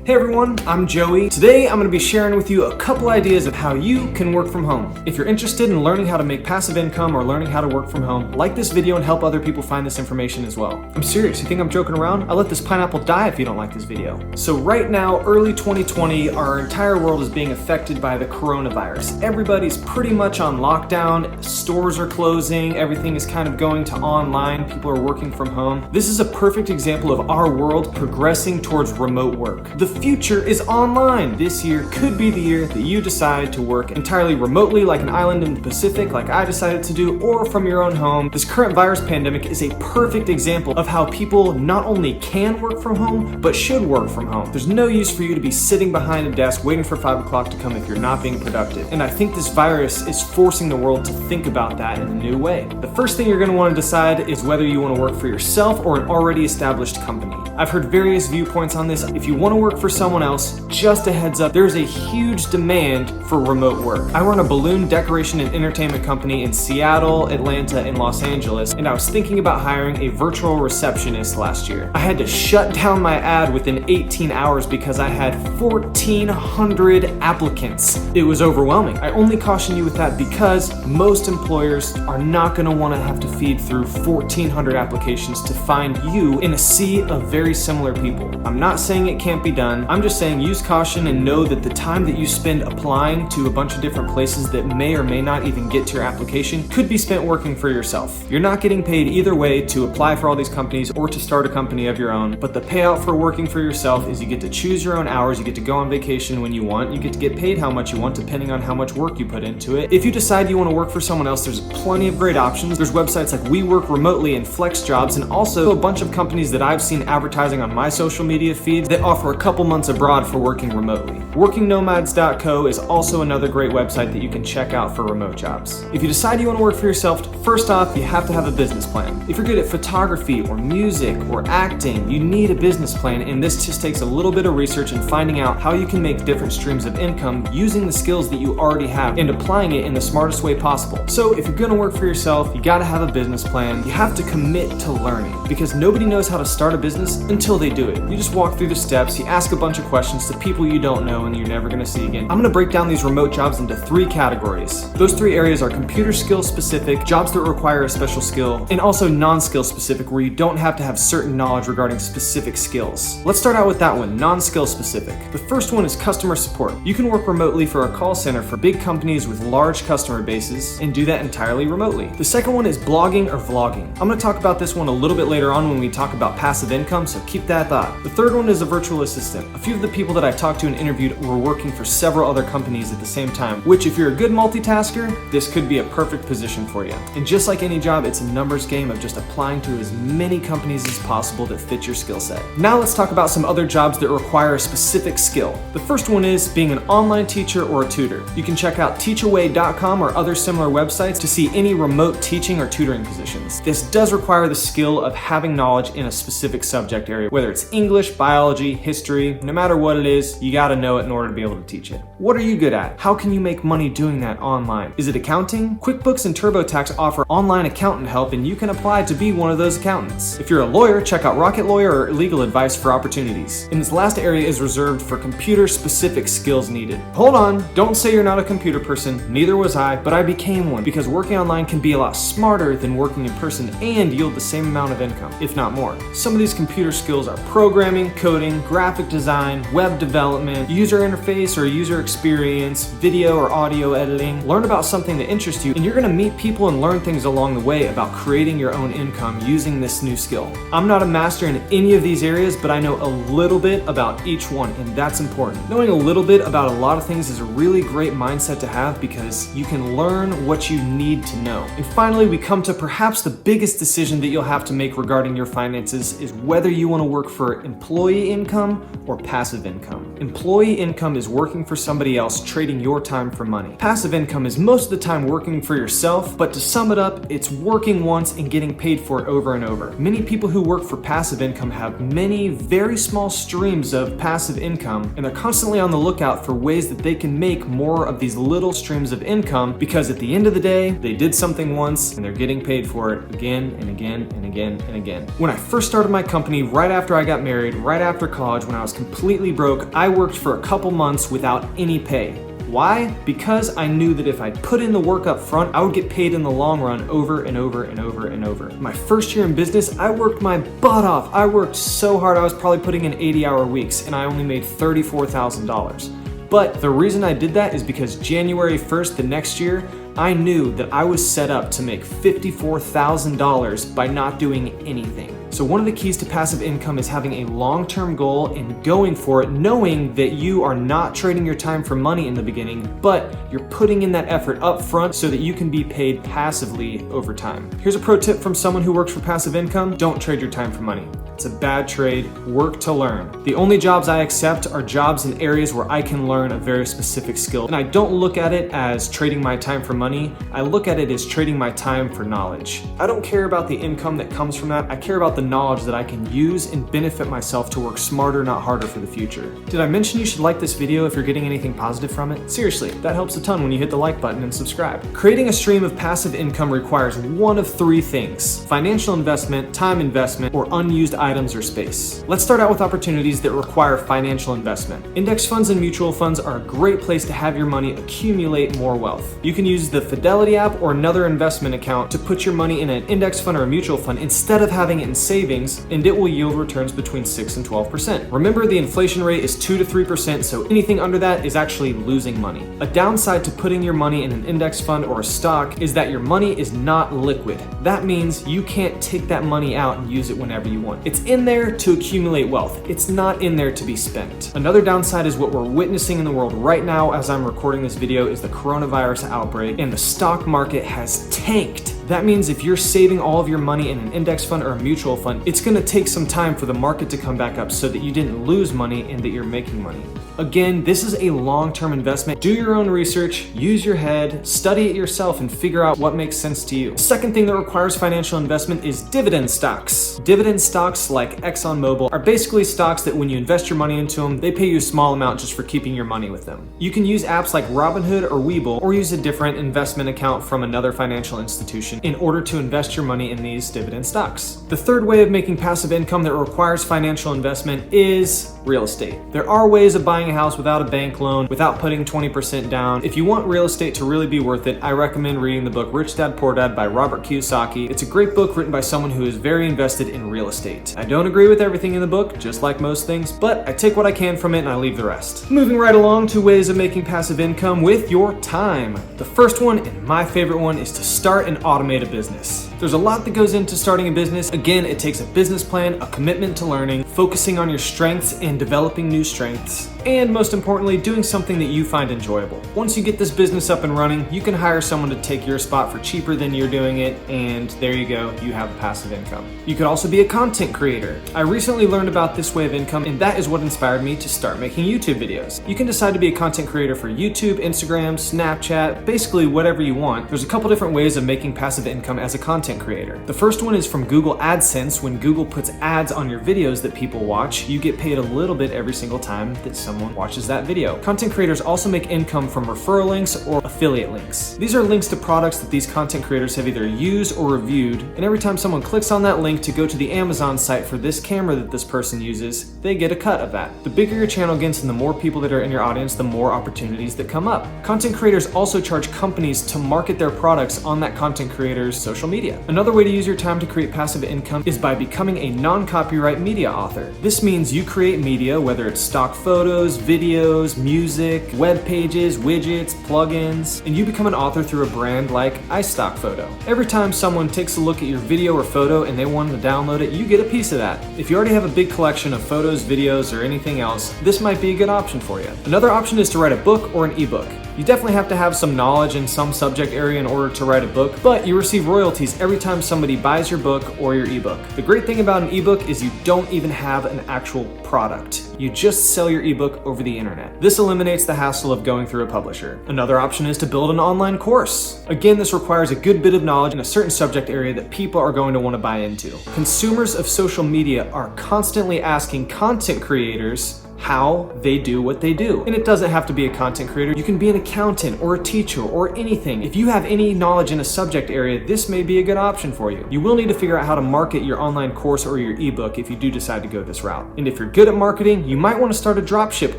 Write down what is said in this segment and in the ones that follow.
Hey everyone, I'm Joey. Today I'm going to be sharing with you a couple ideas of how you can work from home. If you're interested in learning how to make passive income or learning how to work from home, like this video and help other people find this information as well. I'm serious, you think I'm joking around? I'll let this pineapple die if you don't like this video. So right now, early 2020, our entire world is being affected by the coronavirus. Everybody's pretty much on lockdown, stores are closing, everything is kind of going to online, people are working from home. This is a perfect example of our world progressing towards remote work. The future is online. This year could be the year that you decide to work entirely remotely like an island in the Pacific like I decided to do, or from your own home. This current virus pandemic is a perfect example of how people not only can work from home, but should work from home. There's no use for you to be sitting behind a desk waiting for 5 o'clock to come if you're not being productive. And I think this virus is forcing the world to think about that in a new way. The first thing you're going to want to decide is whether you want to work for yourself or an already established company. I've heard various viewpoints on this. If you want to work for someone else, just a heads up, there's a huge demand for remote work. I run a balloon decoration and entertainment company in Seattle, Atlanta, and Los Angeles, and I was thinking about hiring a virtual receptionist last year. I had to shut down my ad within 18 hours because I had 1,400 applicants. It was overwhelming. I only caution you with that because most employers are not going to want to have to feed through 1,400 applications to find you in a sea of very similar people. I'm not saying it can't be done. I'm just saying use caution and know that the time that you spend applying to a bunch of different places that may or may not even get to your application could be spent working for yourself. You're not getting paid either way to apply for all these companies or to start a company of your own, but the payout for working for yourself is you get to choose your own hours, you get to go on vacation when you want, you get to get paid how much you want depending on how much work you put into it. If you decide you want to work for someone else, there's plenty of great options. There's websites like We Work Remotely and Flex Jobs, and also a bunch of companies that I've seen advertising on my social media feed that offer a couple months abroad for working remotely. WorkingNomads.co is also another great website that you can check out for remote jobs. If you decide you want to work for yourself, first off, you have to have a business plan. If you're good at photography or music or acting, you need a business plan, and this just takes a little bit of research and finding out how you can make different streams of income using the skills that you already have and applying it in the smartest way possible. So if you're going to work for yourself, you got to have a business plan. You have to commit to learning because nobody knows how to start a business until they do it. You just walk through the steps, you ask a bunch of questions to people you don't know and you're never going to see again. I'm going to break down these remote jobs into 3 categories. Those 3 areas are computer skill specific, jobs that require a special skill, and also non-skill specific where you don't have to have certain knowledge regarding specific skills. Let's start out with that one, non-skill specific. The first one is customer support. You can work remotely for a call center for big companies with large customer bases and do that entirely remotely. The second one is blogging or vlogging. I'm going to talk about this one a little bit later on when we talk about passive income, so keep that thought. The third one is a virtual assistant. A few of the people that I talked to and interviewed were working for several other companies at the same time, which if you're a good multitasker, this could be a perfect position for you. And just like any job, it's a numbers game of just applying to as many companies as possible that fit your skill set. Now let's talk about some other jobs that require a specific skill. The first one is being an online teacher or a tutor. You can check out teachaway.com or other similar websites to see any remote teaching or tutoring positions. This does require the skill of having knowledge in a specific subject area, whether it's English, biology, history, no matter what it is, you gotta know it in order to be able to teach it. What are you good at? How can you make money doing that online? Is it accounting? Quickbooks and TurboTax offer online accountant help and you can apply to be one of those accountants. If you're a lawyer, check out Rocket Lawyer or Legal Advice for opportunities. And this last area is reserved for computer specific skills needed. Hold on, don't say you're not a computer person, neither was I, but I became one because working online can be a lot smarter than working in person and yield the same amount of income, if not more. Some of these computer skills are programming, coding, graphic design, web development, user interface or user experience, video or audio editing. Learn about something that interests you and you're gonna meet people and learn things along the way about creating your own income using this new skill. I'm not a master in any of these areas, but I know a little bit about each one and that's important. Knowing a little bit about a lot of things is a really great mindset to have because you can learn what you need to know. And finally, we come to perhaps the biggest decision that you'll have to make regarding your finances is whether you want to work for employee income or passive income. Employee income is working for somebody else, trading your time for money. Passive income is most of the time working for yourself, but to sum it up, it's working once and getting paid for it over and over. Many people who work for passive income have many very small streams of passive income, and they're constantly on the lookout for ways that they can make more of these little streams of income because at the end of the day, they did something once and they're getting paid for it again and again and again and again. When I first started my company, right after I got married, right after college, when I was completely broke, I worked for a couple months without any pay. Why? Because I knew that if I put in the work up front, I would get paid in the long run over and over and over and over. My first year in business, I worked my butt off. I worked so hard, I was probably putting in 80-hour weeks, and I only made $34,000. But the reason I did that is because January 1st, the next year, I knew that I was set up to make $54,000 by not doing anything. So one of the keys to passive income is having a long-term goal and going for it, knowing that you are not trading your time for money in the beginning, but you're putting in that effort up front so that you can be paid passively over time. Here's a pro tip from someone who works for passive income: don't trade your time for money. It's a bad trade. Work to learn. The only jobs I accept are jobs in areas where I can learn a very specific skill. And I don't look at it as trading my time for money. I look at it as trading my time for knowledge. I don't care about the income that comes from that. I care about the knowledge that I can use and benefit myself to work smarter, not harder for the future. Did I mention you should like this video if you're getting anything positive from it? Seriously, that helps a ton when you hit the like button and subscribe. Creating a stream of passive income requires one of three things: financial investment, time investment, or unused items or space. Let's start out with opportunities that require financial investment. Index funds and mutual funds are a great place to have your money accumulate more wealth. You can use the Fidelity app or another investment account to put your money in an index fund or a mutual fund instead of having it in savings, and it will yield returns between 6 and 12%. Remember, the inflation rate is 2 to 3%, so anything under that is actually losing money. A downside to putting your money in an index fund or a stock is that your money is not liquid. That means you can't take that money out and use it whenever you want. It's in there to accumulate wealth. It's not in there to be spent. Another downside is what we're witnessing in the world right now as I'm recording this video is the coronavirus outbreak, and the stock market has tanked. That means if you're saving all of your money in an index fund or a mutual fund, it's gonna take some time for the market to come back up so that you didn't lose money and that you're making money. Again, this is a long-term investment. Do your own research, use your head, study it yourself, and figure out what makes sense to you. The second thing that requires financial investment is dividend stocks. Dividend stocks, like ExxonMobil, are basically stocks that when you invest your money into them, they pay you a small amount just for keeping your money with them. You can use apps like Robinhood or webull, or use a different investment account from another financial institution in order to invest your money in these dividend stocks. The third way of making passive income that requires financial investment is real estate. There are ways of buying a house without a bank loan, without putting 20% down. If you want real estate to really be worth it, I recommend reading the book Rich Dad Poor Dad by Robert Kiyosaki. It's a great book written by someone who is very invested in real estate. I don't agree with everything in the book, just like most things, but I take what I can from it and I leave the rest. Moving right along to ways of making passive income with your time. The first one, and my favorite one, is to start and automate a business. There's a lot that goes into starting a business. Again, it takes a business plan, a commitment to learning, focusing on your strengths and developing new strengths, and most importantly, doing something that you find enjoyable. Once you get this business up and running, you can hire someone to take your spot for cheaper than you're doing it, and there you go, you have passive income. You could also be a content creator. I recently learned about this way of income, and that is what inspired me to start making YouTube videos. You can decide to be a content creator for YouTube, Instagram, Snapchat, basically whatever you want. There's a couple different ways of making passive income as a content creator. The first one is from Google AdSense. When Google puts ads on your videos that people watch, you get paid a little bit every single time that someone watches that video. Content creators also make income from referral links or affiliate links. These are links to products that these content creators have either used or reviewed, and every time someone clicks on that link to go to the Amazon site for this camera that this person uses, they get a cut of that. The bigger your channel gets and the more people that are in your audience, the more opportunities that come up. Content creators also charge companies to market their products on that content creator's social media. Another way to use your time to create passive income is by becoming a non-copyright media author. This means you create media, whether it's stock photos, videos, music, web pages, widgets, plugins, and you become an author through a brand like iStockPhoto. Every time someone takes a look at your video or photo and they want to download it, you get a piece of that. If you already have a big collection of photos, videos, or anything else, this might be a good option for you. Another option is to write a book or an ebook. You definitely have to have some knowledge in some subject area in order to write a book, but you receive royalties every time somebody buys your book or your ebook. The great thing about an ebook is you don't even have an actual product. You just sell your ebook over the internet. This eliminates the hassle of going through a publisher. Another option is to build an online course. Again, this requires a good bit of knowledge in a certain subject area that people are going to want to buy into. Consumers of social media are constantly asking content creators how they do what they do. And it doesn't have to be a content creator. You can be an accountant or a teacher or anything. If you have any knowledge in a subject area, this may be a good option for you. You will need to figure out how to market your online course or your ebook if you do decide to go this route. And if you're good at marketing, you might want to start a dropship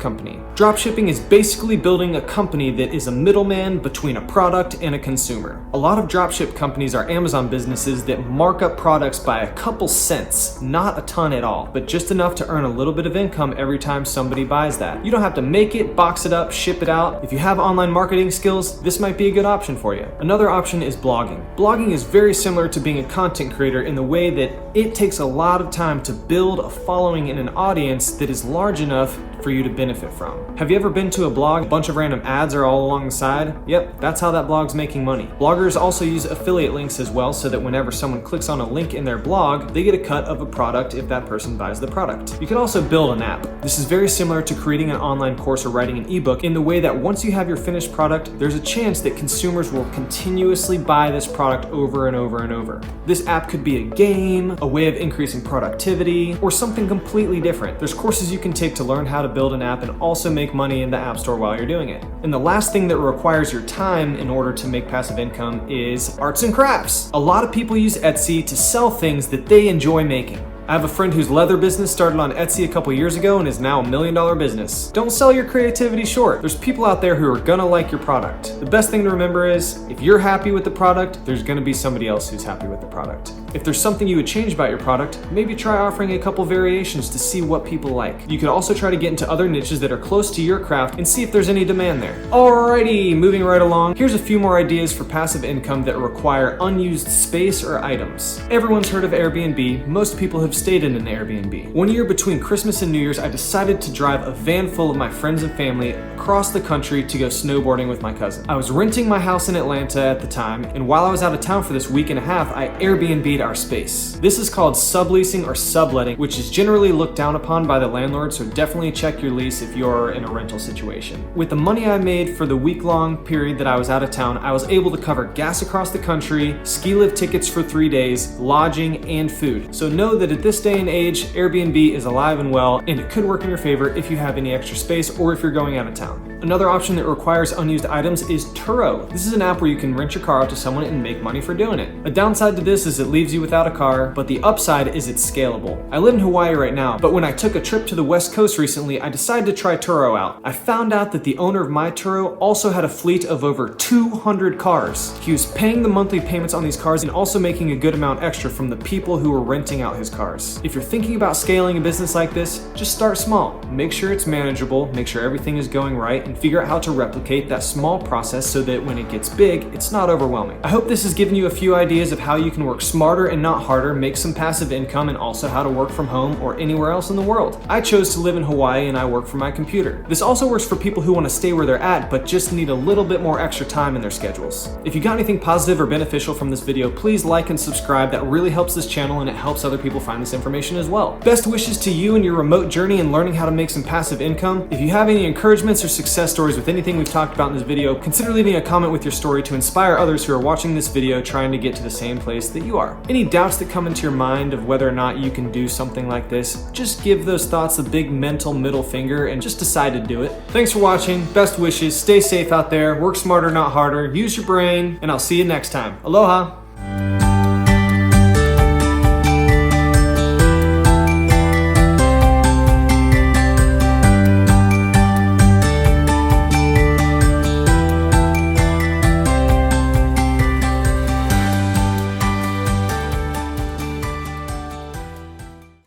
company. Dropshipping is basically building a company that is a middleman between a product and a consumer. A lot of dropship companies are Amazon businesses that mark up products by a couple cents, not a ton at all, but just enough to earn a little bit of income every time somebody buys that. You don't have to make it, box it up, ship it out. If you have online marketing skills, this might be a good option for you. Another option is blogging. Blogging is very similar to being a content creator in the way that it takes a lot of time to build a following and an audience that is large enough for you to benefit from. Have you ever been to a blog? A bunch of random ads are all along the side? Yep, that's how that blog's making money. Bloggers also use affiliate links as well, so that whenever someone clicks on a link in their blog, they get a cut of a product if that person buys the product. You can also build an app. This is very similar to creating an online course or writing an ebook in the way that once you have your finished product, there's a chance that consumers will continuously buy this product over and over and over. This app could be a game, a way of increasing productivity, or something completely different. There's courses you can take to learn how to build an app and also make money in the App Store while you're doing it. And the last thing that requires your time in order to make passive income is arts and crafts. A lot of people use Etsy to sell things that they enjoy making. I have a friend whose leather business started on Etsy a couple years ago and is now $1 million business. Don't sell your creativity short. There's people out there who are gonna like your product. The best thing to remember is, if you're happy with the product, there's gonna be somebody else who's happy with the product. If there's something you would change about your product, maybe try offering a couple variations to see what people like. You could also try to get into other niches that are close to your craft and see if there's any demand there. Alrighty, moving right along. Here's a few more ideas for passive income that require unused space or items. Everyone's heard of Airbnb. Most people have stayed in an Airbnb. One year between Christmas and New Year's, I decided to drive a van full of my friends and family across the country to go snowboarding with my cousin. I was renting my house in Atlanta at the time, and while I was out of town for this week and a half, I Airbnb'd our space. This is called subleasing or subletting, which is generally looked down upon by the landlord, so definitely check your lease if you're in a rental situation. With the money I made for the week-long period that I was out of town, I was able to cover gas across the country, ski lift tickets for 3 days, lodging, and food. So know that at this day and age, Airbnb is alive and well, and it could work in your favor if you have any extra space or if you're going out of town. Another option that requires unused items is Turo. This is an app where you can rent your car out to someone and make money for doing it. A downside to this is it leaves you without a car, but the upside is it's scalable. I live in Hawaii right now, but when I took a trip to the West Coast recently, I decided to try Turo out. I found out that the owner of my Turo also had a fleet of over 200 cars. He was paying the monthly payments on these cars and also making a good amount extra from the people who were renting out his cars. If you're thinking about scaling a business like this, just start small. Make sure it's manageable, make sure everything is going right, and figure out how to replicate that small process so that when it gets big, it's not overwhelming. I hope this has given you a few ideas of how you can work smarter and not harder, make some passive income, and also how to work from home or anywhere else in the world. I chose to live in Hawaii and I work from my computer. This also works for people who want to stay where they're at but just need a little bit more extra time in their schedules. If you got anything positive or beneficial from this video, please like and subscribe. That really helps this channel and it helps other people find this information as well. Best wishes to you and your remote journey in learning how to make some passive income. If you have any encouragements or success stories with anything we've talked about in this video, consider leaving a comment with your story to inspire others who are watching this video trying to get to the same place that you are. Any doubts that come into your mind of whether or not you can do something like this, just give those thoughts a big mental middle finger and just decide to do it. Thanks for watching, best wishes, stay safe out there, work smarter not harder, use your brain, and I'll see you next time. Aloha!